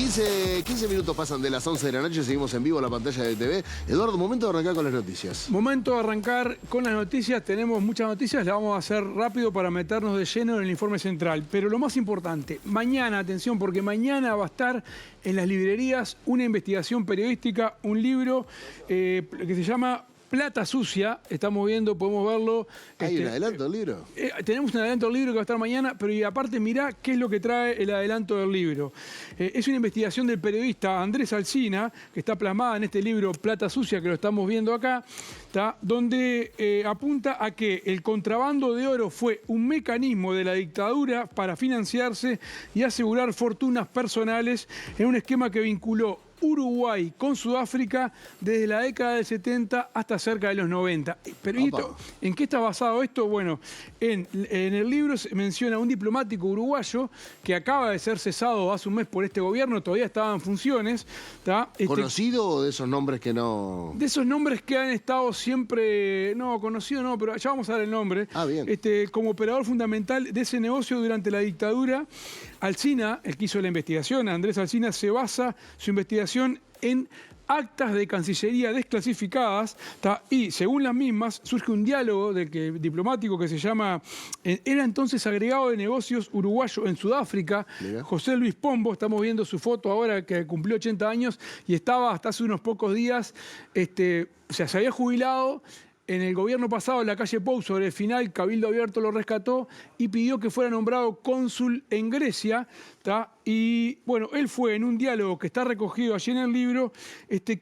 15 minutos pasan de las 11 de la noche, seguimos en vivo en la pantalla de TV. Eduardo, momento de arrancar con las noticias. Momento de arrancar con las noticias. Tenemos muchas noticias, las vamos a hacer rápido para meternos de lleno en el informe central. Pero lo más importante, mañana, atención, porque mañana va a estar en las librerías una investigación periodística, un libro que se llama Plata Sucia. Estamos viendo, podemos verlo. ¿Hay un adelanto del libro? Tenemos un adelanto del libro que va a estar mañana, pero y aparte mirá qué es lo que trae el adelanto del libro. Es una investigación del periodista Andrés Alsina, que está plasmada en este libro Plata Sucia, que lo estamos viendo acá, donde apunta a que el contrabando de oro fue un mecanismo de la dictadura para financiarse y asegurar fortunas personales en un esquema que vinculó Uruguay con Sudáfrica desde la década del 70 hasta cerca de los 90. Pero ¿en qué está basado esto? Bueno, en el libro se menciona un diplomático uruguayo que acaba de ser cesado hace un mes por este gobierno, todavía estaba en funciones. ¿Conocido o de esos nombres que no...? De esos nombres que han estado siempre... No, conocido no, pero ya vamos a dar el nombre. Ah, bien. Como operador fundamental de ese negocio durante la dictadura. Alsina, el que hizo la investigación, Andrés Alsina, se basa su investigación en actas de Cancillería desclasificadas, y según las mismas surge un diálogo diplomático que se llama, era entonces agregado de negocios uruguayo en Sudáfrica, José Luis Pombo. Estamos viendo su foto ahora que cumplió 80 años y estaba hasta hace unos pocos días, o sea, se había jubilado. En el gobierno pasado, en la calle Pou, sobre el final, Cabildo Abierto lo rescató y pidió que fuera nombrado cónsul en Grecia. Y bueno, él fue en un diálogo que está recogido allí en el libro,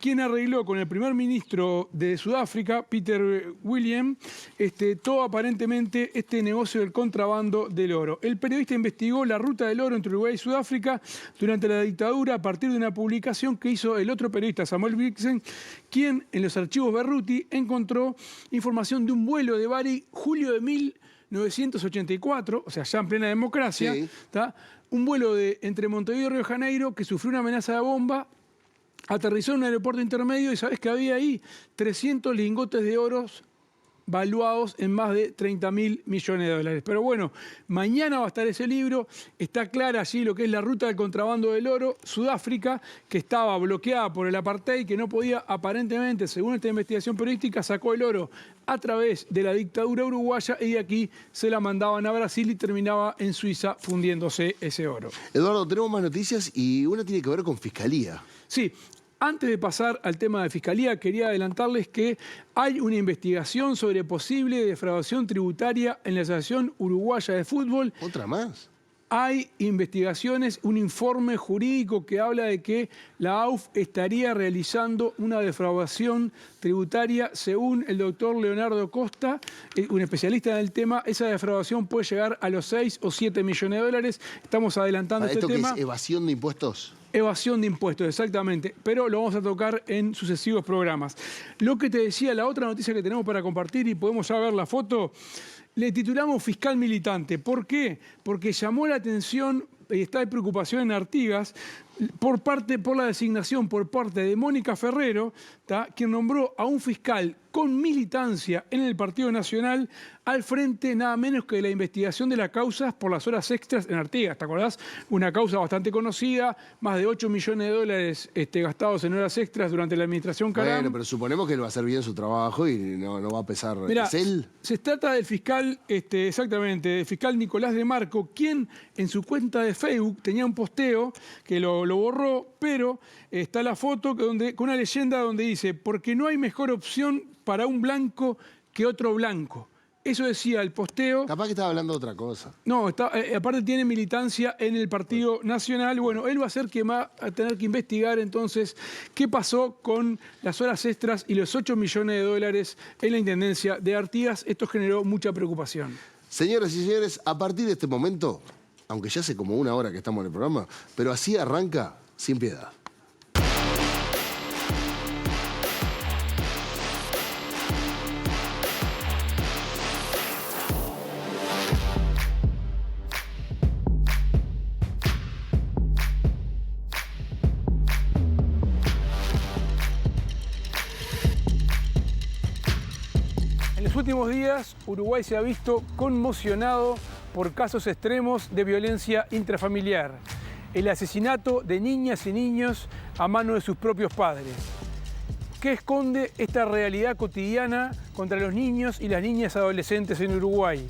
quien arregló con el primer ministro de Sudáfrica, Peter William, todo aparentemente este negocio del contrabando del oro. El periodista investigó la ruta del oro entre Uruguay y Sudáfrica durante la dictadura a partir de una publicación que hizo el otro periodista, Samuel Vixen, quien en los archivos Berruti encontró información de un vuelo de Bari julio de 1984, o sea, ya en plena democracia, sí. Un vuelo entre Montevideo y Río de Janeiro que sufrió una amenaza de bomba, aterrizó en un aeropuerto intermedio y sabés que había ahí 300 lingotes de oro valuados en más de 30.000 millones de dólares. Pero bueno, mañana va a estar ese libro, está clara allí lo que es la ruta del contrabando del oro. Sudáfrica, que estaba bloqueada por el apartheid, que no podía aparentemente, según esta investigación periodística, sacó el oro a través de la dictadura uruguaya y de aquí se la mandaban a Brasil y terminaba en Suiza fundiéndose ese oro. Eduardo, tenemos más noticias y una tiene que ver con Fiscalía. Sí. Antes de pasar al tema de Fiscalía, quería adelantarles que hay una investigación sobre posible defraudación tributaria en la Asociación Uruguaya de Fútbol. ¿Otra más? Hay investigaciones, un informe jurídico que habla de que la AUF estaría realizando una defraudación tributaria. Según el doctor Leonardo Costa, un especialista en el tema, esa defraudación puede llegar a los 6 o 7 millones de dólares. Estamos adelantando este tema. ¿Esto qué es evasión de impuestos? Evasión de impuestos, exactamente, pero lo vamos a tocar en sucesivos programas. Lo que te decía, la otra noticia que tenemos para compartir, y podemos ya ver la foto, le titulamos Fiscal Militante. ¿Por qué? Porque llamó la atención y está de preocupación en Artigas por la designación por parte de Mónica Ferrero, quien nombró a un fiscal con militancia en el Partido Nacional al frente nada menos que de la investigación de las causas por las horas extras en Artigas. ¿Te acordás? Una causa bastante conocida, más de 8 millones de dólares gastados en horas extras durante la administración Caram. Bueno, pero suponemos que él va a hacer bien su trabajo y no va a pesar. Mirá, ¿es él? Se trata del fiscal, exactamente, del fiscal Nicolás de Marco, quien en su cuenta de Facebook tenía un posteo que lo borró, pero está la foto con una leyenda donde dice: porque no hay mejor opción para un blanco que otro blanco. Eso decía el posteo. Capaz que estaba hablando de otra cosa. No, aparte tiene militancia en el Partido Nacional. Bueno, él va a ser quien va a tener que investigar entonces qué pasó con las horas extras y los 8 millones de dólares en la Intendencia de Artigas. Esto generó mucha preocupación. Señoras y señores, a partir de este momento, aunque ya hace como una hora que estamos en el programa, pero así arranca Sin Piedad. En los últimos días, Uruguay se ha visto conmocionado por casos extremos de violencia intrafamiliar. el asesinato de niñas y niños a mano de sus propios padres. ¿Qué esconde esta realidad cotidiana contra los niños y las niñas adolescentes en Uruguay?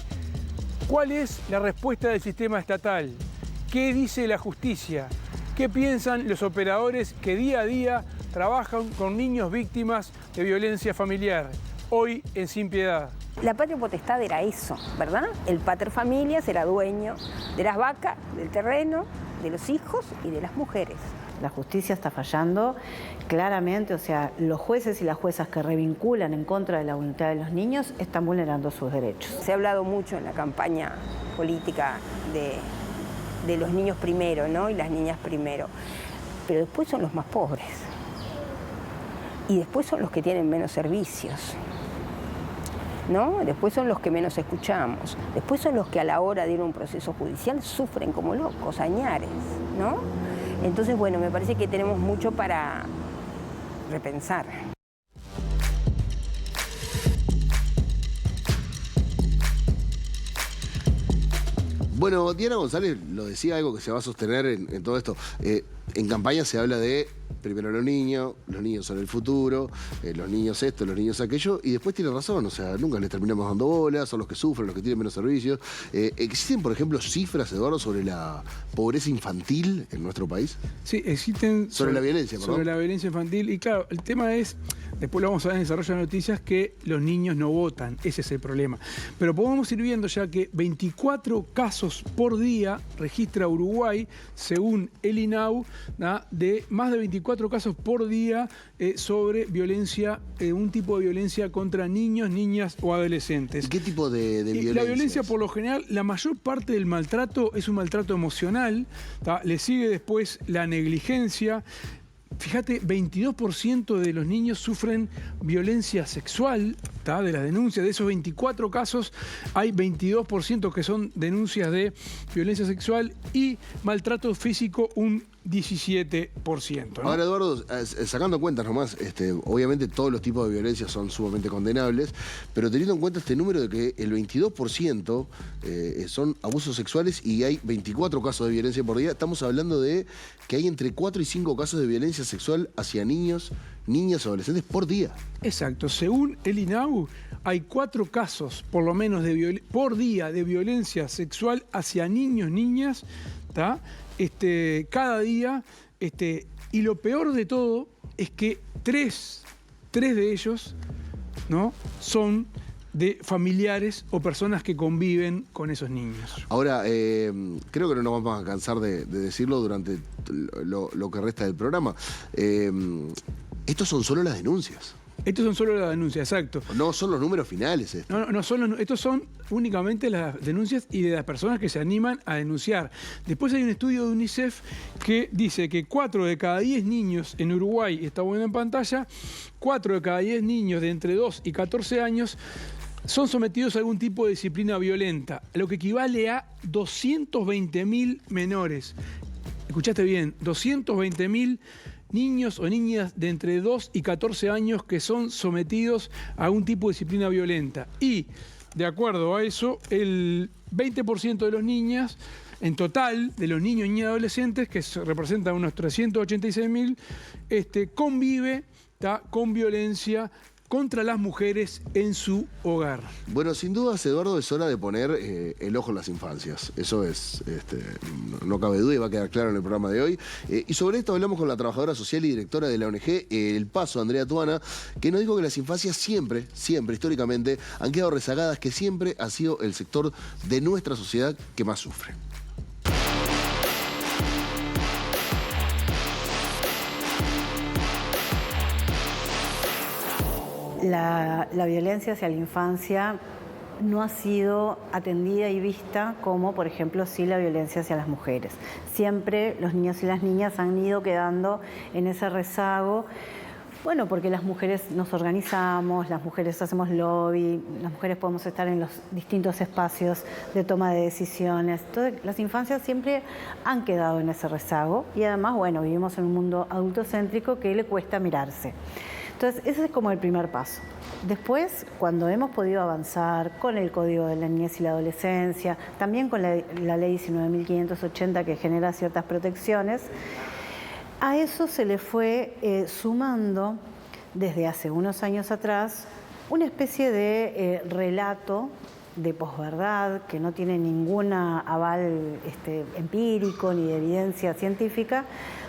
¿Cuál es la respuesta del sistema estatal? ¿Qué dice la justicia? ¿Qué piensan los operadores que día a día trabajan con niños víctimas de violencia familiar? Hoy en Sin Piedad. La patria potestad era eso, ¿verdad? El pater familias era dueño de las vacas, del terreno, de los hijos y de las mujeres. La justicia está fallando claramente, o sea, los jueces y las juezas que revinculan en contra de la voluntad de los niños están vulnerando sus derechos. Se ha hablado mucho en la campaña política de los niños primero, ¿no? Y las niñas primero. Pero después son los más pobres. Y después son los que tienen menos servicios, ¿no? Después son los que menos escuchamos. Después son los que a la hora de ir a un proceso judicial sufren como locos, añares, ¿no? Entonces, bueno, me parece que tenemos mucho para repensar. Bueno, Diana González lo decía, algo que se va a sostener en todo esto. En campaña se habla de primero los niños son el futuro, los niños esto, los niños aquello, y después tiene razón, o sea, nunca les terminamos dando bola, son los que sufren, los que tienen menos servicios. ¿Existen, por ejemplo, cifras, Eduardo, sobre la pobreza infantil en nuestro país? Sí, existen... Sobre la violencia, perdón. Sobre la violencia infantil, y claro, el tema es, después lo vamos a ver en desarrollo de noticias, que los niños no votan, ese es el problema. Pero podemos ir viendo ya que 24 casos por día registra Uruguay, según el INAU, ¿no? De más de 24 casos por día sobre violencia, un tipo de violencia contra niños, niñas o adolescentes. ¿Y qué tipo de violencia? La violencia, por lo general, la mayor parte del maltrato es un maltrato emocional, ¿tá? Le sigue después la negligencia. Fíjate, 22% de los niños sufren violencia sexual, ¿tá? De las denuncias. De esos 24 casos, hay 22% que son denuncias de violencia sexual y maltrato físico, un 17%, ¿no? Ahora, Eduardo, sacando cuentas nomás, obviamente todos los tipos de violencia son sumamente condenables, pero teniendo en cuenta este número de que el 22% son abusos sexuales y hay 24 casos de violencia por día, estamos hablando de que hay entre 4 y 5 casos de violencia sexual hacia niños, niñas o adolescentes por día. Exacto. Según el INAU, hay 4 casos, por lo menos, por día de violencia sexual hacia niños, niñas, ¿tá? Cada día, y lo peor de todo es que tres de ellos, ¿no? Son de familiares o personas que conviven con esos niños. Ahora, creo que no nos vamos a cansar de decirlo durante lo que resta del programa. Estos son solo las denuncias. Estos son solo las denuncias, exacto. No son los números finales. Estos son únicamente las denuncias y de las personas que se animan a denunciar. Después hay un estudio de UNICEF que dice que 4 de cada 10 niños en Uruguay, está bueno en pantalla, 4 de cada 10 niños de entre 2 y 14 años son sometidos a algún tipo de disciplina violenta, lo que equivale a 220.000 menores. Escuchaste bien, 220.000 niños o niñas de entre 2 y 14 años que son sometidos a algún tipo de disciplina violenta. Y, de acuerdo a eso, el 20% de los niños, en total, de los niños y niñas adolescentes, que representan unos 386.000, convive, ¿tá? Con violencia contra las mujeres en su hogar. Bueno, sin dudas, Eduardo, es hora de poner el ojo en las infancias. Eso es, no cabe duda y va a quedar claro en el programa de hoy. Y sobre esto hablamos con la trabajadora social y directora de la ONG El Paso, Andrea Tuana, que nos dijo que las infancias siempre, históricamente, han quedado rezagadas, que siempre ha sido el sector de nuestra sociedad que más sufre. La violencia hacia la infancia no ha sido atendida y vista como, por ejemplo, sí la violencia hacia las mujeres. Siempre los niños y las niñas han ido quedando en ese rezago, bueno, porque las mujeres nos organizamos, las mujeres hacemos lobby, las mujeres podemos estar en los distintos espacios de toma de decisiones. Entonces, las infancias siempre han quedado en ese rezago y además, bueno, vivimos en un mundo adultocéntrico que le cuesta mirarse. Entonces, ese es como el primer paso. Después, cuando hemos podido avanzar con el Código de la Niñez y la Adolescencia, también con la Ley 19.580 que genera ciertas protecciones, a eso se le fue sumando desde hace unos años atrás una especie de relato de posverdad que no tiene ningún aval empírico ni de evidencia científica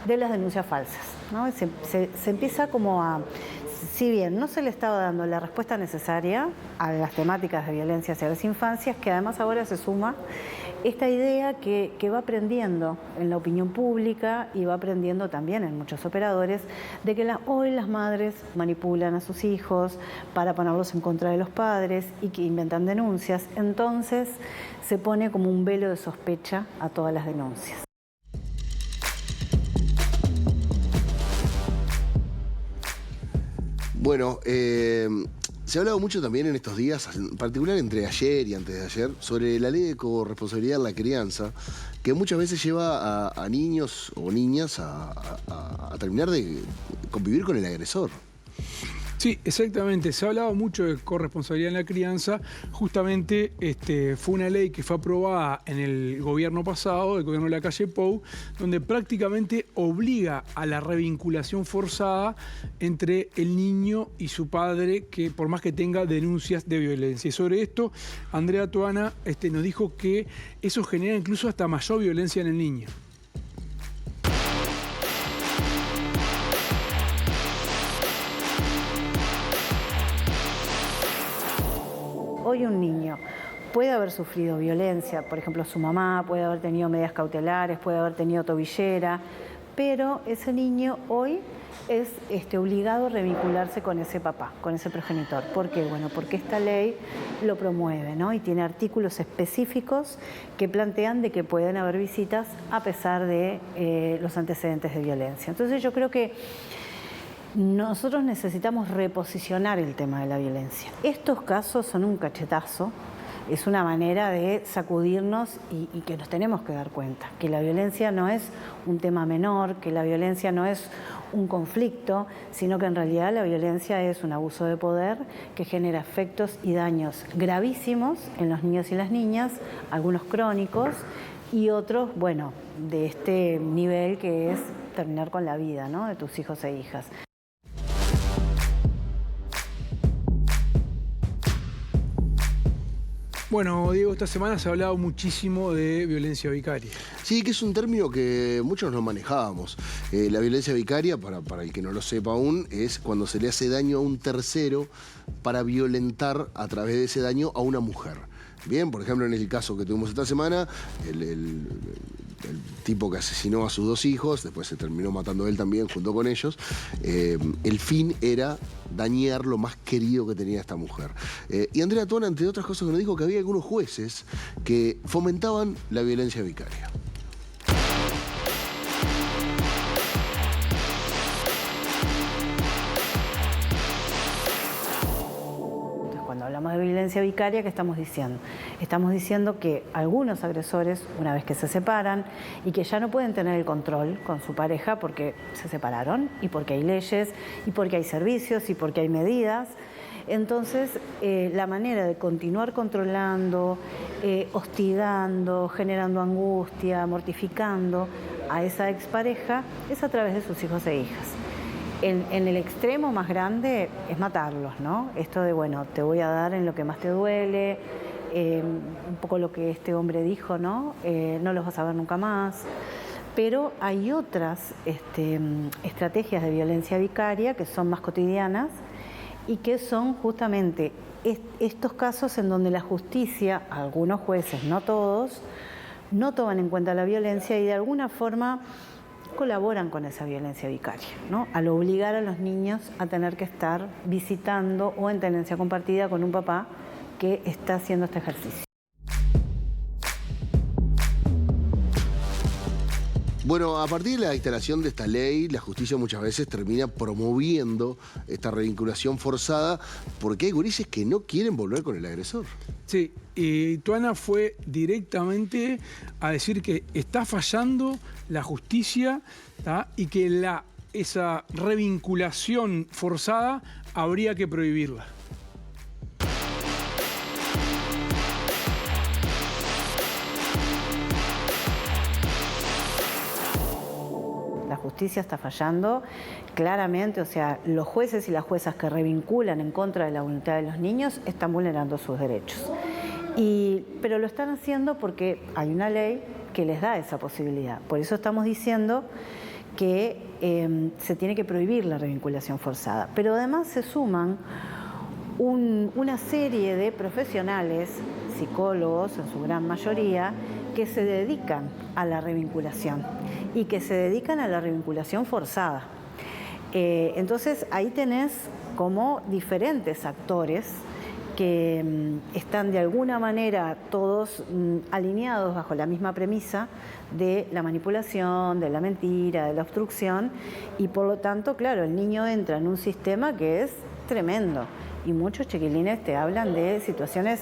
de las denuncias falsas, ¿no? Se empieza como a, si bien no se le estaba dando la respuesta necesaria a las temáticas de violencia hacia las infancias, que además ahora se suma esta idea que va aprendiendo en la opinión pública y va aprendiendo también en muchos operadores de que hoy las madres manipulan a sus hijos para ponerlos en contra de los padres y que inventan denuncias. Entonces se pone como un velo de sospecha a todas las denuncias. Bueno, se ha hablado mucho también en estos días, en particular entre ayer y antes de ayer, sobre la ley de corresponsabilidad en la crianza, que muchas veces lleva a niños o niñas a terminar de convivir con el agresor. Sí, exactamente. Se ha hablado mucho de corresponsabilidad en la crianza. Justamente fue una ley que fue aprobada en el gobierno pasado, el gobierno de la calle Pou, donde prácticamente obliga a la revinculación forzada entre el niño y su padre, que por más que tenga denuncias de violencia. Y sobre esto, Andrea Toana nos dijo que eso genera incluso hasta mayor violencia en el niño. Hoy un niño puede haber sufrido violencia, por ejemplo su mamá puede haber tenido medidas cautelares, puede haber tenido tobillera, pero ese niño hoy es obligado a revincularse con ese papá, con ese progenitor. ¿Por qué? Bueno, porque esta ley lo promueve, ¿no? Y tiene artículos específicos que plantean de que pueden haber visitas a pesar de los antecedentes de violencia. Entonces yo creo que nosotros necesitamos reposicionar el tema de la violencia. Estos casos son un cachetazo, es una manera de sacudirnos y que nos tenemos que dar cuenta, que la violencia no es un tema menor, que la violencia no es un conflicto, sino que en realidad la violencia es un abuso de poder que genera efectos y daños gravísimos en los niños y las niñas, algunos crónicos y otros, bueno, de este nivel que es terminar con la vida, ¿no?, de tus hijos e hijas. Bueno, Diego, esta semana se ha hablado muchísimo de violencia vicaria. Sí, que es un término que muchos no manejábamos. La violencia vicaria, para el que no lo sepa aún, es cuando se le hace daño a un tercero para violentar a través de ese daño a una mujer. Bien, por ejemplo, en el caso que tuvimos esta semana, el tipo que asesinó a sus 2 hijos, después se terminó matando él también junto con ellos, el fin era dañar lo más querido que tenía esta mujer. Y Andrea Toana, entre otras cosas, nos dijo que había algunos jueces que fomentaban la violencia vicaria. Cuando hablamos de violencia vicaria, ¿qué estamos diciendo? Estamos diciendo que algunos agresores, una vez que se separan y que ya no pueden tener el control con su pareja porque se separaron y porque hay leyes y porque hay servicios y porque hay medidas, entonces la manera de continuar controlando, hostigando, generando angustia, mortificando a esa expareja es a través de sus hijos e hijas. En el extremo más grande es matarlos, ¿no? Esto de, bueno, te voy a dar en lo que más te duele, un poco lo que este hombre dijo, ¿no? No los vas a ver nunca más. Pero hay otras estrategias de violencia vicaria que son más cotidianas y que son justamente estos casos en donde la justicia, algunos jueces, no todos, no toman en cuenta la violencia y de alguna forma colaboran con esa violencia vicaria, ¿no? Al obligar a los niños a tener que estar visitando o en tenencia compartida con un papá que está haciendo este ejercicio. Bueno, a partir de la instalación de esta ley, la justicia muchas veces termina promoviendo esta revinculación forzada porque hay gurises que no quieren volver con el agresor. Sí, y Toana fue directamente a decir que está fallando la justicia, ¿tá?, y que la esa revinculación forzada habría que prohibirla. La justicia está fallando claramente, o sea, los jueces y las juezas que revinculan en contra de la voluntad de los niños están vulnerando sus derechos. Pero lo están haciendo porque hay una ley que les da esa posibilidad. Por eso estamos diciendo que se tiene que prohibir la revinculación forzada. Pero además se suman una serie de profesionales, psicólogos en su gran mayoría, que se dedican a la revinculación y que se dedican a la revinculación forzada. Entonces ahí tenés como diferentes actores que están de alguna manera todos alineados bajo la misma premisa de la manipulación, de la mentira, de la obstrucción, y por lo tanto, claro, el niño entra en un sistema que es tremendo, y muchos chiquilines te hablan de situaciones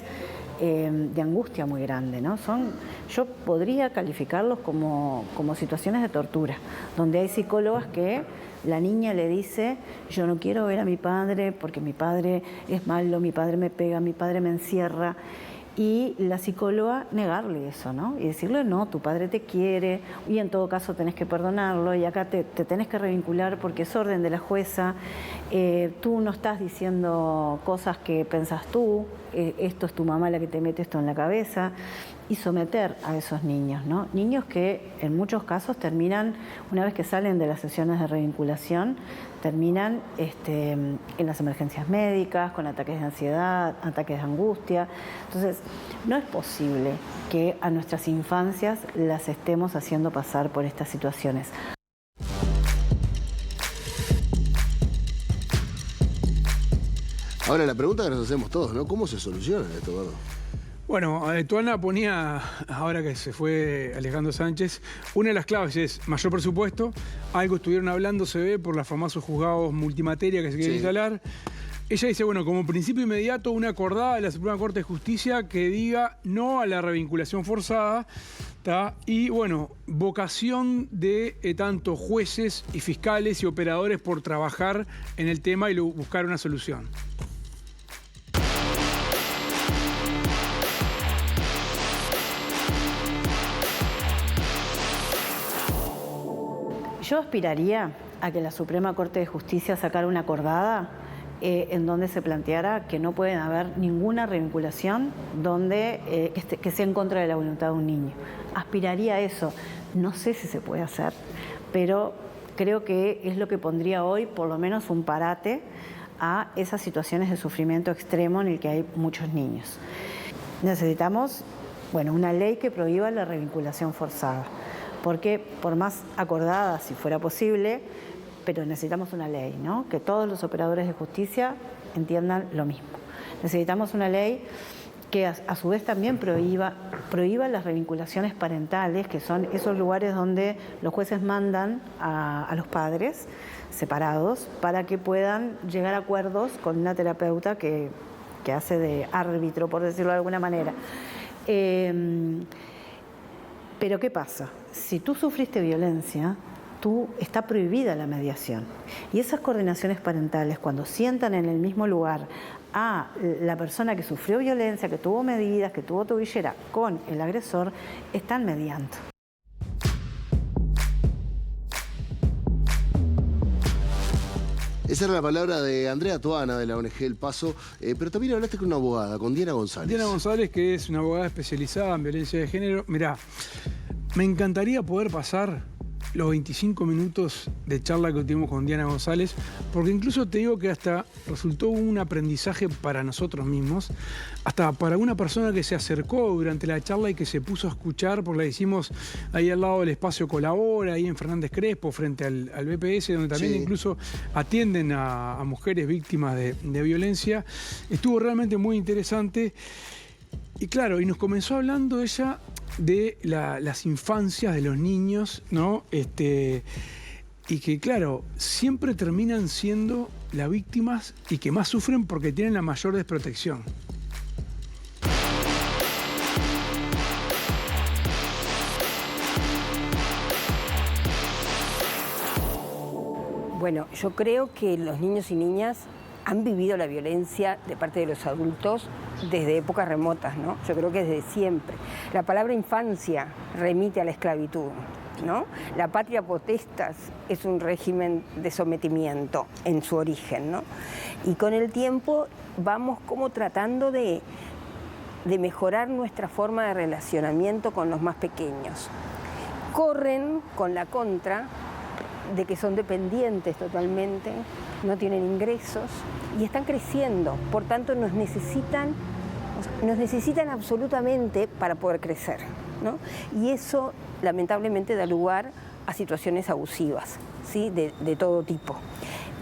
de angustia muy grande, ¿no? Yo podría calificarlos como situaciones de tortura, donde hay psicólogas que la niña le dice: yo no quiero ver a mi padre porque mi padre es malo, mi padre me pega, mi padre me encierra. Y la psicóloga negarle eso, ¿no? Y decirle: no, tu padre te quiere y en todo caso tenés que perdonarlo y acá te tenés que revincular porque es orden de la jueza. Tú no estás diciendo cosas que pensás tú, esto es tu mamá la que te mete esto en la cabeza. Y someter a esos niños, ¿no? Niños que en muchos casos terminan, una vez que salen de las sesiones de revinculación, terminan en las emergencias médicas, con ataques de ansiedad, ataques de angustia. Entonces, no es posible que a nuestras infancias las estemos haciendo pasar por estas situaciones. Ahora, la pregunta que nos hacemos todos, ¿no? ¿Cómo se soluciona esto, Eduardo? Bueno, Tuana ponía, ahora que se fue Alejandro Sánchez, una de las claves es mayor presupuesto. Algo estuvieron hablando, se ve, por los famosos juzgados multimateria que se quieren instalar. Ella dice, bueno, como principio inmediato, una acordada de la Suprema Corte de Justicia que diga no a la revinculación forzada, ¿tá? Y, bueno, vocación de tanto jueces y fiscales y operadores por trabajar en el tema y buscar una solución. Yo aspiraría a que la Suprema Corte de Justicia sacara una acordada en donde se planteara que no puede haber ninguna revinculación que sea en contra de la voluntad de un niño. Aspiraría a eso. No sé si se puede hacer, pero creo que es lo que pondría hoy por lo menos un parate a esas situaciones de sufrimiento extremo en el que hay muchos niños. Necesitamos, bueno, una ley que prohíba la revinculación forzada. Porque por más acordada, si fuera posible, pero necesitamos una ley, ¿no? Que todos los operadores de justicia entiendan lo mismo. Necesitamos una ley que a su vez también prohíba las revinculaciones parentales, que son esos lugares donde los jueces mandan a los padres separados para que puedan llegar a acuerdos con una terapeuta que hace de árbitro, por decirlo de alguna manera. Pero ¿qué pasa? Si tú sufriste violencia, está prohibida la mediación. Y esas coordinaciones parentales, cuando sientan en el mismo lugar a la persona que sufrió violencia, que tuvo medidas, que tuvo tobillera con el agresor, están mediando. Esa era la palabra de Andrea Tuana, de la ONG El Paso, pero también hablaste con una abogada, con Diana González. Diana González, que es una abogada especializada en violencia de género. Mirá, me encantaría poder pasar los 25 minutos de charla que tuvimos con Diana González, porque incluso te digo que hasta resultó un aprendizaje para nosotros mismos, hasta para una persona que se acercó durante la charla y que se puso a escuchar, porque la hicimos ahí al lado del espacio Colabora, ahí en Fernández Crespo, frente al BPS, donde también incluso atienden a mujeres víctimas de violencia. Estuvo realmente muy interesante. Y claro, y nos comenzó hablando ella de las infancias de los niños, ¿no? Y que, claro, siempre terminan siendo las víctimas y que más sufren porque tienen la mayor desprotección. Bueno, yo creo que los niños y niñas han vivido la violencia de parte de los adultos desde épocas remotas, ¿no? Yo creo que desde siempre. La palabra infancia remite a la esclavitud, ¿no? La patria potestas es un régimen de sometimiento en su origen, ¿no? Y con el tiempo vamos como tratando de mejorar nuestra forma de relacionamiento con los más pequeños. Corren con la contra de que son dependientes totalmente, no tienen ingresos y están creciendo, por tanto nos necesitan absolutamente para poder crecer, ¿no? Y eso lamentablemente da lugar a situaciones abusivas, ¿sí? de todo tipo.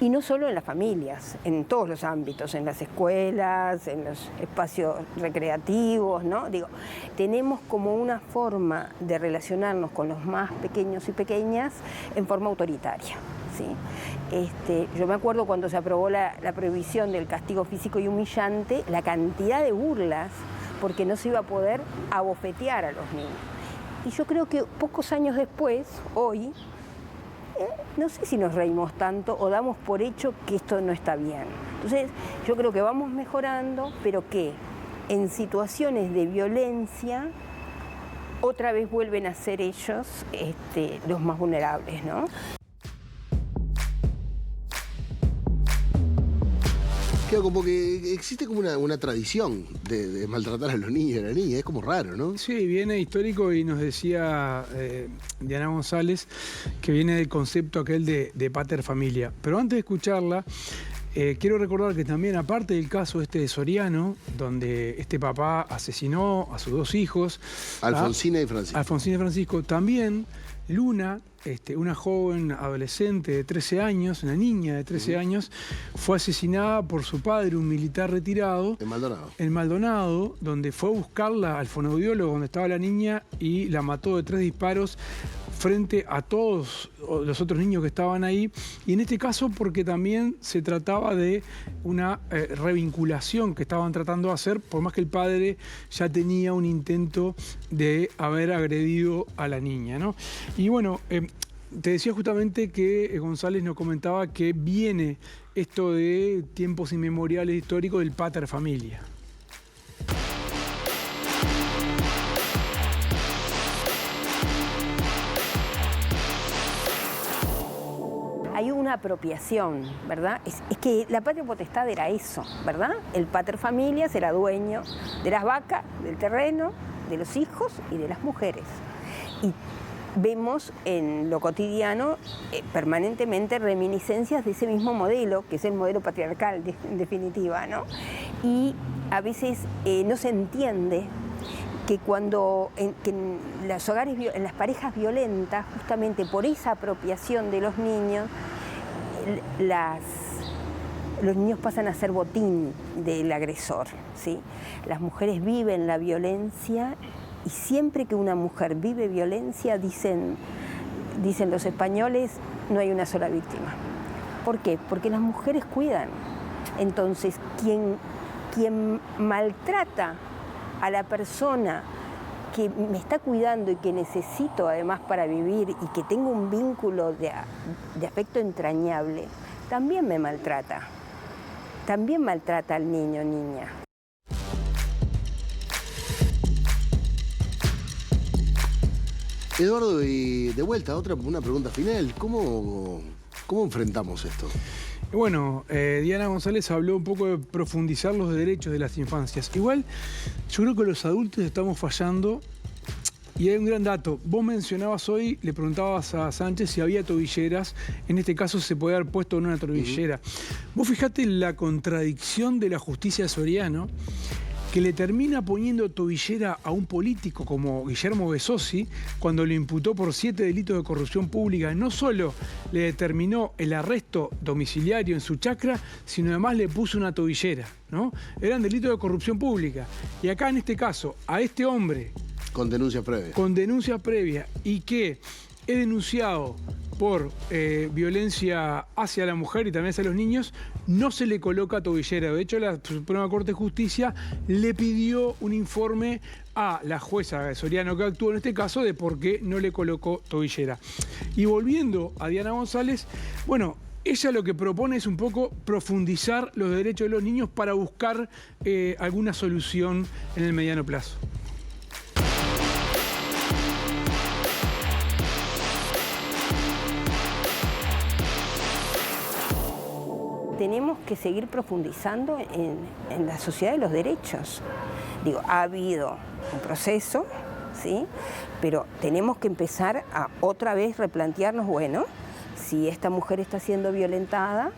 Y no solo en las familias, en todos los ámbitos, en las escuelas, en los espacios recreativos, ¿no? Digo, tenemos como una forma de relacionarnos con los más pequeños y pequeñas en forma autoritaria, ¿sí? Yo me acuerdo cuando se aprobó la prohibición del castigo físico y humillante, la cantidad de burlas, porque no se iba a poder abofetear a los niños. Y yo creo que pocos años después, hoy, no sé si nos reímos tanto o damos por hecho que esto no está bien. Entonces, yo creo que vamos mejorando, pero que en situaciones de violencia, otra vez vuelven a ser ellos los más vulnerables, ¿no? Claro, como que existe como una tradición de maltratar a los niños y a las niñas, es como raro, ¿no? Sí, viene histórico y nos decía Diana González que viene del concepto aquel de pater familia. Pero antes de escucharla, quiero recordar que también, aparte del caso de Soriano, donde este papá asesinó a sus dos hijos, Alfonsina y Francisco. Alfonsina y Francisco, también Luna, una joven adolescente de 13 años, una niña de 13 años, fue asesinada por su padre, un militar retirado. En Maldonado. En Maldonado, donde fue a buscarla al fonoaudiólogo donde estaba la niña y la mató de 3 disparos frente a todos los otros niños que estaban ahí. Y en este caso porque también se trataba de una revinculación que estaban tratando de hacer, por más que el padre ya tenía un intento de haber agredido a la niña, ¿no? Y bueno, te decía justamente que González nos comentaba que viene esto de tiempos inmemoriales históricos del pater familia. Hay una apropiación, ¿verdad? Es que la patria potestad era eso, ¿verdad? El pater familias era dueño de las vacas, del terreno, de los hijos y de las mujeres. Y vemos en lo cotidiano permanentemente reminiscencias de ese mismo modelo, que es el modelo patriarcal, en definitiva, ¿no? Y a veces no se entiende que cuando en los hogares, en las parejas violentas, justamente por esa apropiación de los niños, los niños pasan a ser botín del agresor, ¿sí? Las mujeres viven la violencia y siempre que una mujer vive violencia, dicen los españoles, no hay una sola víctima. ¿Por qué? Porque las mujeres cuidan. Entonces, quien maltrata a la persona que me está cuidando y que necesito además para vivir y que tengo un vínculo de afecto entrañable, también me maltrata. También maltrata al niño o niña. Eduardo, y de vuelta, una pregunta final. ¿Cómo enfrentamos esto? Bueno, Diana González habló un poco de profundizar los derechos de las infancias. Igual, yo creo que los adultos estamos fallando. Y hay un gran dato. Vos mencionabas hoy, le preguntabas a Sánchez si había tobilleras. En este caso se puede haber puesto en una tobillera. Vos fijate la contradicción de la justicia de Soriano, que le termina poniendo tobillera a un político como Guillermo Besossi cuando le imputó por 7 delitos de corrupción pública. No solo le determinó el arresto domiciliario en su chacra, sino además le puso una tobillera, ¿no? Eran delitos de corrupción pública. Y acá en este caso, a este hombre... Con denuncias previas. Con denuncias previas y que es denunciado por violencia hacia la mujer y también hacia los niños, no se le coloca tobillera. De hecho, la Suprema Corte de Justicia le pidió un informe a la jueza Soriano, que actuó en este caso, de por qué no le colocó tobillera. Y volviendo a Diana González, bueno, Ella lo que propone es un poco profundizar los derechos de los niños para buscar alguna solución en el mediano plazo. Tenemos que seguir profundizando en la sociedad de los derechos. Digo, ha habido un proceso, ¿sí? Pero tenemos que empezar a otra vez replantearnos, bueno, si esta mujer está siendo violentada,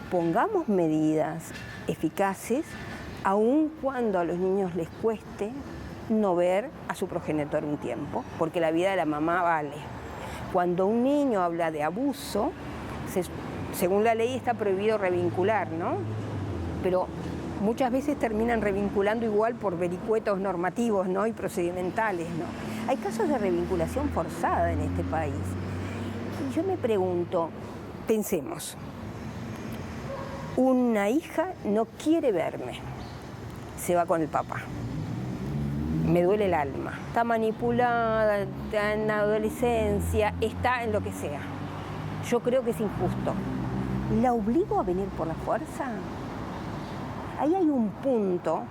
pongamos medidas eficaces, aun cuando a los niños les cueste no ver a su progenitor un tiempo, porque la vida de la mamá vale. Cuando un niño habla de abuso, según la ley está prohibido revincular, ¿no? Pero muchas veces terminan revinculando igual por vericuetos normativos, ¿no? Y procedimentales, ¿no? Hay casos de revinculación forzada en este país. Y yo me pregunto, pensemos, una hija no quiere verme, se va con el papá. Me duele el alma. Está manipulada, está en la adolescencia, está en lo que sea. Yo creo que es injusto. ¿La obligo a venir por la fuerza? Ahí hay un punto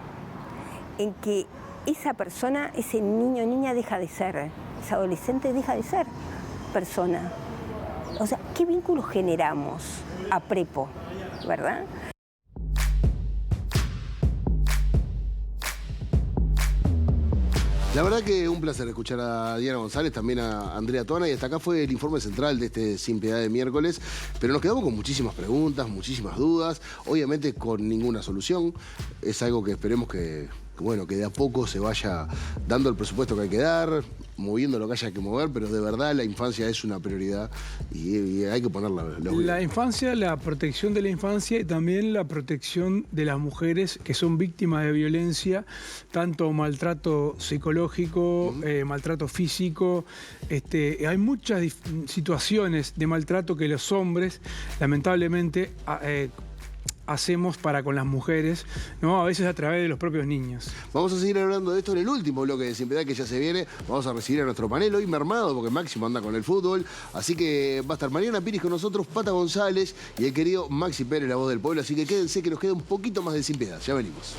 en que esa persona, ese niño o niña deja de ser, ese adolescente deja de ser persona. O sea, ¿qué vínculos generamos a prepo, verdad? La verdad que un placer escuchar a Diana González, también a Andrea Toana, y hasta acá fue el informe central de este Sin Piedad de miércoles, pero nos quedamos con muchísimas preguntas, muchísimas dudas, obviamente con ninguna solución. Es algo que esperemos que de a poco se vaya dando el presupuesto que hay que dar, moviendo lo que haya que mover, pero de verdad la infancia es una prioridad y hay que ponerla. La infancia, la protección de la infancia y también la protección de las mujeres que son víctimas de violencia, tanto maltrato psicológico, maltrato físico. Hay muchas situaciones de maltrato que los hombres, lamentablemente, hacemos para con las mujeres, ¿no? A veces a través de los propios niños. Vamos a seguir hablando de esto en el último bloque de Sin Piedad que ya se viene. Vamos a recibir a nuestro panel hoy mermado porque Máximo anda con el fútbol. Así que va a estar Mariana Piris con nosotros, Pata González y el querido Maxi Pérez, la voz del pueblo. Así que quédense que nos queda un poquito más de Sin Piedad. Ya venimos.